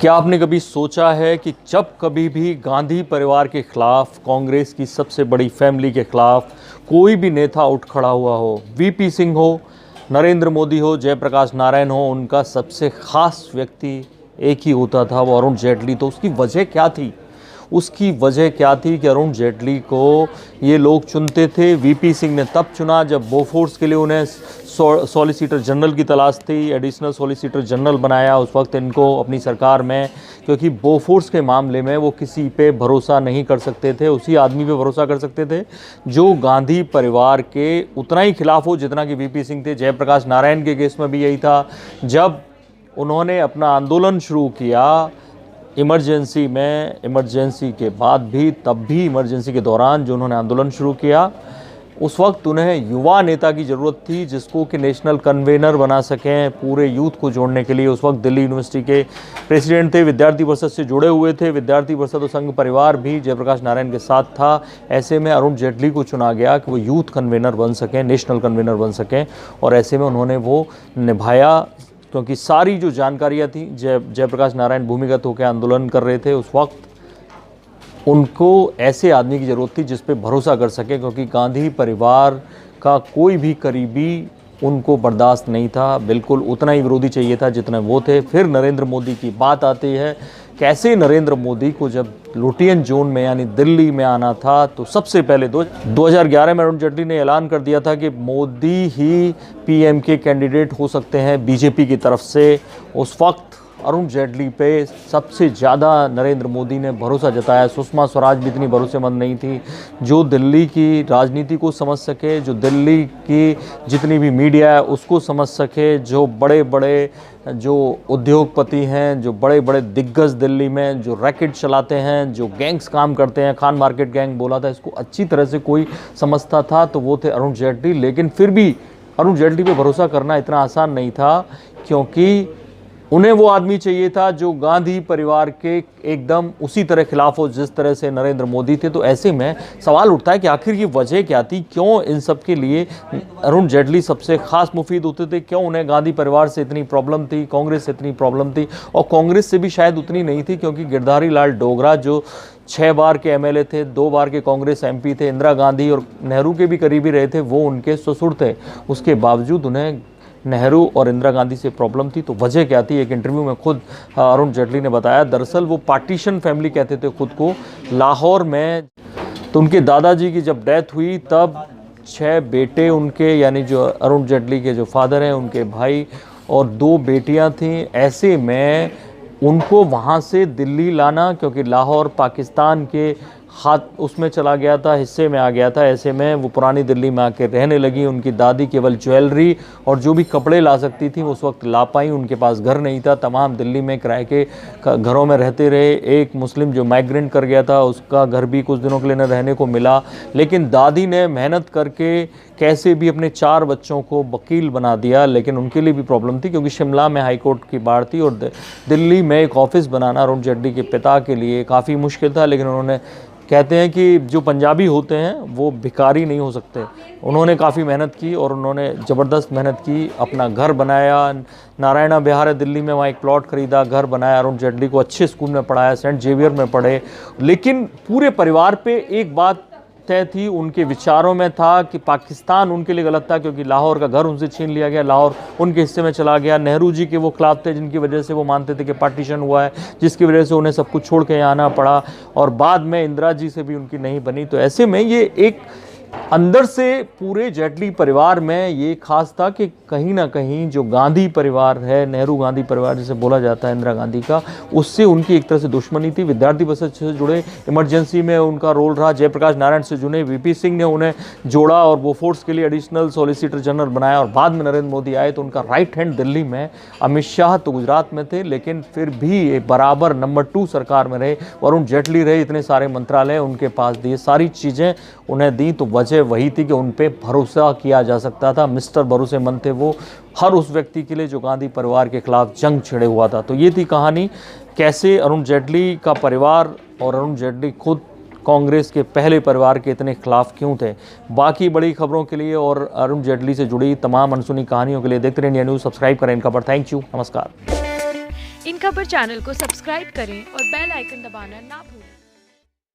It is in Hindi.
क्या आपने कभी सोचा है कि जब कभी भी गांधी परिवार के खिलाफ, कांग्रेस की सबसे बड़ी फैमिली के खिलाफ कोई भी नेता उठ खड़ा हुआ हो, वीपी सिंह हो, नरेंद्र मोदी हो, जयप्रकाश नारायण हो, उनका सबसे खास व्यक्ति एक ही होता था, वो अरुण जेटली। तो उसकी वजह क्या थी? उसकी वजह क्या थी कि अरुण जेटली को ये लोग चुनते थे। वीपी सिंह ने तब चुना जब बोफोर्स के लिए उन्हें सॉलिसिटर जनरल की तलाश थी, एडिशनल सॉलिसिटर जनरल बनाया उस वक्त इनको अपनी सरकार में, क्योंकि बोफोर्स के मामले में वो किसी पे भरोसा नहीं कर सकते थे, उसी आदमी पे भरोसा कर सकते थे जो गांधी परिवार के उतना ही खिलाफ हो जितना कि वीपी सिंह थे। जयप्रकाश नारायण के केस में भी यही था। जब उन्होंने अपना आंदोलन शुरू किया इमरजेंसी में, इमरजेंसी के बाद भी, तब भी इमरजेंसी के दौरान जो उन्होंने आंदोलन शुरू किया, उस वक्त उन्हें युवा नेता की ज़रूरत थी जिसको कि नेशनल कन्वेनर बना सकें, पूरे यूथ को जोड़ने के लिए। उस वक्त दिल्ली यूनिवर्सिटी के प्रेसिडेंट थे, विद्यार्थी परिषद से जुड़े हुए थे, विद्यार्थी परिषद और संघ परिवार भी जयप्रकाश नारायण के साथ था। ऐसे में अरुण जेटली को चुना गया कि वो यूथ कन्वेनर बन सकें, नेशनल कन्वेनर बन सकें, और ऐसे में उन्होंने वो निभाया, क्योंकि सारी जो जानकारियाँ थी, जयप्रकाश नारायण भूमिगत होकर आंदोलन कर रहे थे उस वक्त, उनको ऐसे आदमी की ज़रूरत थी जिस पे भरोसा कर सके, क्योंकि गांधी परिवार का कोई भी करीबी उनको बर्दाश्त नहीं था, बिल्कुल उतना ही विरोधी चाहिए था जितना वो थे। फिर नरेंद्र मोदी की बात आती है। कैसे नरेंद्र मोदी को जब लुटियन जोन में यानी दिल्ली में आना था, तो सबसे पहले 2011 में अरुण जेटली ने ऐलान कर दिया था कि मोदी ही पीएम के कैंडिडेट हो सकते हैं बीजेपी की तरफ से। उस वक्त अरुण जेटली पे सबसे ज़्यादा नरेंद्र मोदी ने भरोसा जताया। सुषमा स्वराज भी इतनी भरोसेमंद नहीं थी, जो दिल्ली की राजनीति को समझ सके, जो दिल्ली की जितनी भी मीडिया है उसको समझ सके, जो बड़े बड़े जो उद्योगपति हैं, जो बड़े बड़े दिग्गज दिल्ली में जो रैकेट चलाते हैं, जो गैंग्स काम करते हैं, खान मार्केट गैंग बोला था, इसको अच्छी तरह से कोई समझता था तो वो थे अरुण जेटली। लेकिन फिर भी अरुण जेटली पे भरोसा करना इतना आसान नहीं था, क्योंकि उन्हें वो आदमी चाहिए था जो गांधी परिवार के एकदम उसी तरह खिलाफ हो जिस तरह से नरेंद्र मोदी थे। तो ऐसे में सवाल उठता है कि आखिर ये वजह क्या थी, क्यों इन सब के लिए अरुण जेटली सबसे खास मुफीद होते थे, क्यों उन्हें गांधी परिवार से इतनी प्रॉब्लम थी, कांग्रेस से इतनी प्रॉब्लम थी, और कांग्रेस से भी शायद उतनी नहीं थी, क्योंकि गिरधारी लाल डोगरा जो 6 बार के एमएलए थे, 2 बार के कांग्रेस एमपी थे, इंदिरा गांधी और नेहरू के भी करीबी रहे थे, वो उनके ससुर थे। उसके बावजूद उन्हें नेहरू और इंदिरा गांधी से प्रॉब्लम थी। तो वजह क्या थी? एक इंटरव्यू में खुद अरुण जेटली ने बताया। दरअसल वो पार्टीशन फैमिली कहते थे खुद को, लाहौर में। तो उनके दादाजी की जब डेथ हुई तब 6 बेटे उनके, यानी जो अरुण जेटली के जो फादर हैं उनके भाई, और 2 बेटियां थीं। ऐसे में उनको वहाँ से दिल्ली लाना, क्योंकि लाहौर पाकिस्तान के हाथ उसमें चला गया था, हिस्से में आ गया था। ऐसे में वो पुरानी दिल्ली में आके रहने लगी। उनकी दादी केवल ज्वेलरी और जो भी कपड़े ला सकती थी उस वक्त ला पाई, उनके पास घर नहीं था, तमाम दिल्ली में किराए के घरों में रहते रहे। एक मुस्लिम जो माइग्रेंट कर गया था उसका घर भी कुछ दिनों के लिए न रहने को मिला। लेकिन दादी ने मेहनत करके कैसे भी अपने 4 बच्चों को वकील बना दिया। लेकिन उनके लिए भी प्रॉब्लम थी, क्योंकि शिमला में हाई कोर्ट की बाढ़ थी और दिल्ली में एक ऑफिस बनाना अरुण जेटली के पिता के लिए काफ़ी मुश्किल था। लेकिन उन्होंने, कहते हैं कि जो पंजाबी होते हैं वो भिखारी नहीं हो सकते, उन्होंने काफ़ी मेहनत की और उन्होंने ज़बरदस्त मेहनत की, अपना घर बनाया। नारायणा विहार है दिल्ली में, वहाँ एक प्लॉट खरीदा, घर बनाया, अरुण जेटली को अच्छे स्कूल में पढ़ाया, सेंट जेवियर में पढ़े। लेकिन पूरे परिवार पे एक बात तय थी, उनके विचारों में था कि पाकिस्तान उनके लिए गलत था, क्योंकि लाहौर का घर उनसे छीन लिया गया, लाहौर उनके हिस्से में चला गया। नेहरू जी के वो खिलाफ थे, जिनकी वजह से वो मानते थे कि पार्टीशन हुआ है, जिसकी वजह से उन्हें सब कुछ छोड़ के यहाँ आना पड़ा, और बाद में इंदिरा जी से भी उनकी नहीं बनी। तो ऐसे में ये एक अंदर से पूरे जेटली परिवार में ये खास था कि कहीं ना कहीं जो गांधी परिवार है, नेहरू गांधी परिवार जिसे बोला जाता है इंदिरा गांधी का, उससे उनकी एक तरह से दुश्मनी थी। विद्यार्थी परिषद से जुड़े, इमरजेंसी में उनका रोल रहा, जयप्रकाश नारायण से जुड़े, वीपी सिंह ने उन्हें जोड़ा और बोफोर्स के लिए एडिशनल सॉलिसिटर जनरल बनाया, और बाद में नरेंद्र मोदी आए तो उनका राइट हैंड दिल्ली में। अमित शाह तो गुजरात में थे, लेकिन फिर भी बराबर नंबर 2 सरकार में रहे। अरुण जेटली रहे, इतने सारे मंत्रालय उनके पास दिए, सारी चीज़ें उन्हें दी। तो वजह वही थी कि उन पे भरोसा किया जा सकता था। मिस्टर भरोसेमंद थे वो हर उस व्यक्ति के लिए जो गांधी परिवार के खिलाफ जंग छिड़े हुआ था। तो ये थी कहानी, कैसे अरुण जेटली का परिवार और अरुण जेटली खुद कांग्रेस के पहले परिवार के इतने खिलाफ क्यों थे। बाकी बड़ी खबरों के लिए और अरुण जेटली से जुड़ी तमाम अनसुनी कहानियों के लिए देखते रहिए इंडिया न्यूज़। सब्सक्राइब करें इनका पर। थैंक यू, नमस्कार। इन खबर चैनल को सब्सक्राइब करें और बेल आइकन दबाना ना भूलें।